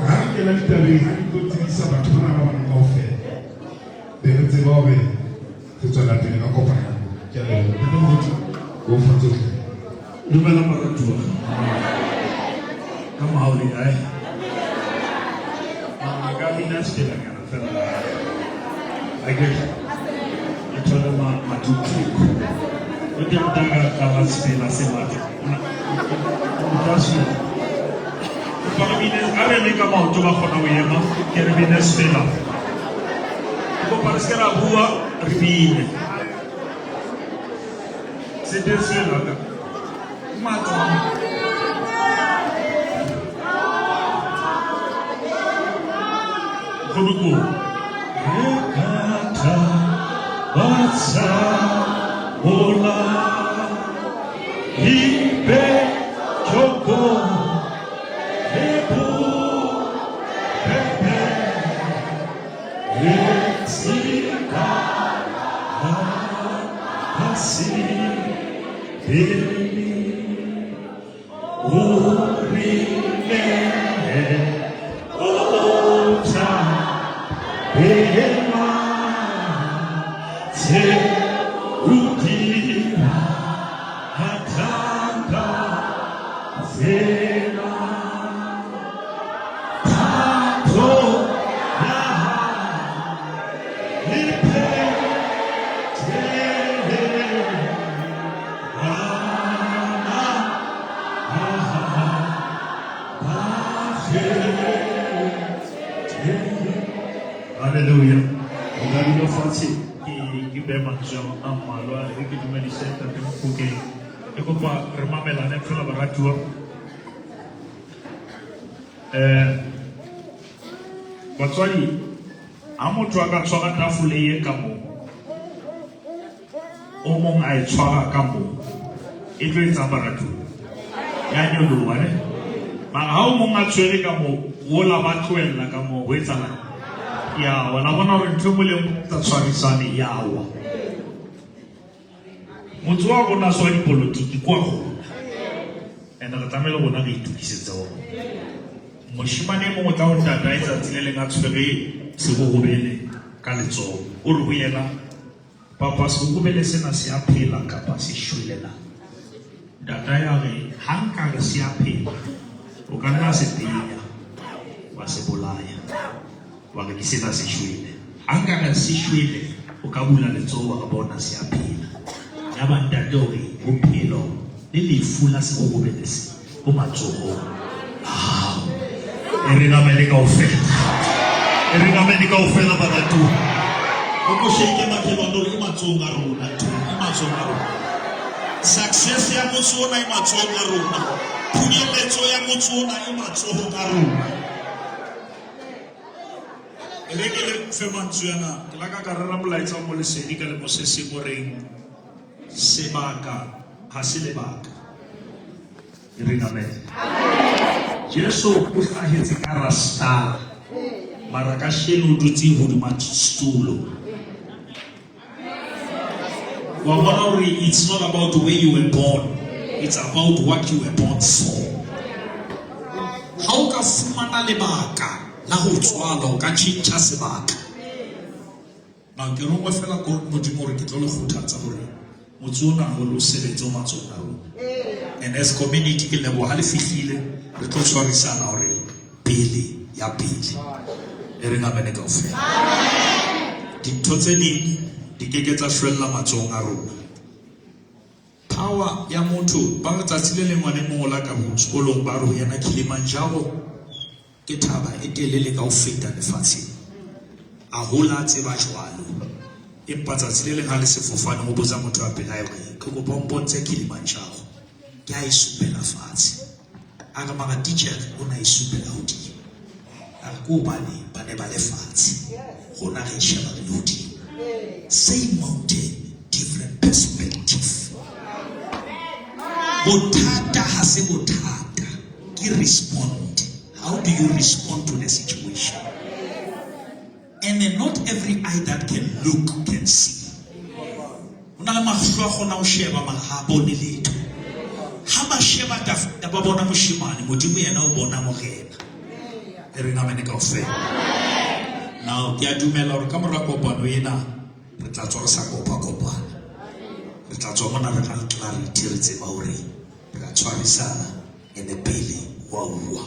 anche la Italia tutti i sabati non avevano offerte per Zebove tutto la pena non compagna che aveva go fatto dove la paratura come hauli ma gamina stella cara ferma aghe c'è ma tutto vediamo dalla stella semate una trasferta Arrêtez comment tu vas faire qui revient stella. Pour parce que la boue revient. C'était cela. Maintenant. Konuko. Rekata batsa ola ibe choko. Hallelujah. Regarding your fancy, he be mangiando a malo, e che tu me li senta per un pochino. Ecco qua, remame la nefra la baratua. Batswadi, amo tshwara tshwara tafole ye ka mo. O mong a e tshwara ka mo. E tlo etsa baratua. Ya nyoloha ne. Mara ha o mong a tshwere ka mo, o la ba tlohella ka mo, ho etsahala. Ya, wana bona re ntho le tsa tshwarisane yawa. Motho wa bona so di politiki kwa go. Ena re tsamela bona re itukisetsa ho. Moshimane mo tla o tata etsa tsilele nga tshwere se go bele ka letso. O re ho yena papa se go bele sena se a phela kapa se shwelela. Data ya re hanka re se a phela. O ka nna se tenya wa se bolaya. Wa ke sena se shwele anga ga se shwele o ka bula letsoho wa bona se a phela ya ba ntate hore bophelo le lefu la se go bebelese o matsoho e re ga mele ka ofela ba batho o ko sheke maphelo no le matsoho a rona success ya motho ona e matsoho a rona phunyelletso ya motho ona e matsoho a rona. Regele femantswana ke la ka karara molaetsa mo lesedi ka le mosese mo reng sebaka ha se lebaka e re amen Jesu o hlahetse ka rasta mara ka sheno dutse hodima stulo wa bona re it's not about the way you were born it's about what you were born for ha o ka fumana lebaka la ho tswala o ka tjintja sebaka ba ke rongwa fela go modimo re ke tlo le khuthatsa hore motsona ho lo sebetsa matsona ho and as community ke lebo ha le fihlile re tlo tshwarisana hore pele ya pele e re ngabene ka ofela dintho tse ding di ke tsa shwella matsong a rona power ya motho ba tsatsi le lengwe le mola ka ho sekolong ba ro yana Kilimanjaro ke thaba e telele ka ho feta lefatsheng a hola tseba jwalo empa tsatsi le leng ha le sefofane ho botsa motho a pela eo ke go bombontshe Kilimanjaro ke a isupela fatshe a ga mara teacher o na isupela hodimo a go bane ba le fatshe go na re sheba le hodimo same mountain different perspective bothata ha se bothata ke respond. How do you respond to the situation? And then not every eye that can look can see. Una la mahlo khona o sheba mahabo le letho. Ha ba sheba ta ba bona moshimane modimo yena o bona morena. e re ngamene kaofela. Now ke a dumela hore ka mora kopano ena re tla tswa re sa kopana. Re tla tswa mona re ka clarity re tseba hore re ka tshwarisana ene pele wa uwa.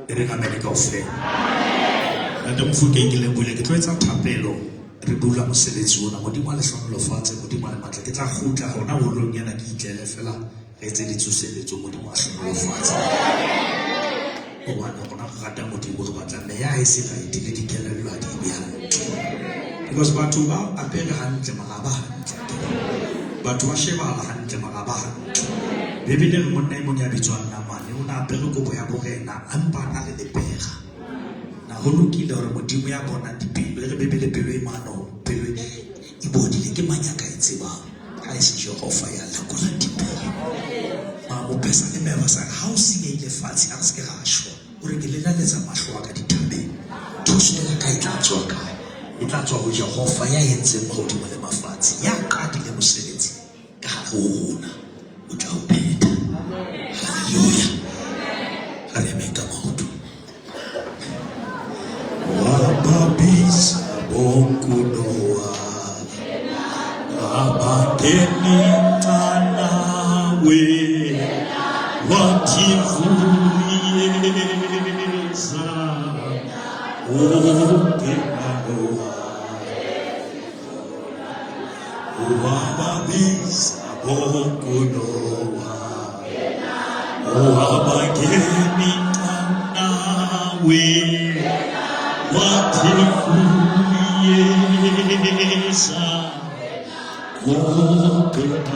E re ngamene kaofela. Ntate Mofokeng ke lebohile ke tlo etsa thapelo re bula mosebetsi ona modimo a lehlohonolo fatshe modimo a le matla ke tla kgutla hona holong yana ke itlele fela re etse ditsoseletso modimo a hlohonolo fatshe. Hobane rona re rata modimo re batla meya e se right le dikelello ha di be hantle. Because batho ba apere hantle mara ba hantle. Batho ba shebahala hantle mara ba hantle. Bebele re monna e mong ya bitswang Namane o na apere kobo ya borena a mpa a na le lepega. Na ho lokile hore modimo ya bona dipelo re bebele pelo e mano pelo e bodile ke manyaka e tsebang ha e se Jehova ya lekola dipelo. Ma o pesa le meba sa ha o se ile fatshe a se ke gasho o re ke le laletsa mahlo a ka dithabeng thuso ya ka e tla tswa ka e tla tswa ho Jehova ya entseng godimo le mafatshe ya qadile mosebetsi ka ho hona o tla o phetha. Haleluya. Haleluya maoto wababisa bonkunoa abakeni tanawe wativuyeza okenanoa wababisa bonkunoa abakeni tanawe wativuyeza okenanoa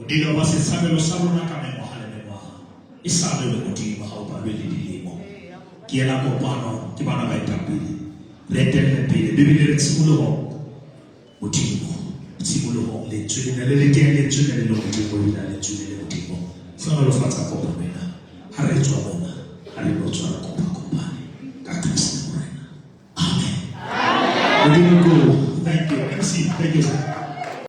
Udilo basi sabelo sabona kame mohale mo isabelo modimo ha o ba le dilemo ke ela kopano ke bana ba itapile letele pele bibele re tshimoloho modimo tshimoloho le tswele le teng le tswele le modimo le le tswele le modimo fa re lo fatsa kopano ena ha re tswa bona ha re lo tswa kopano ka Kristo morena. Amen. Thank you. MC. Thank you.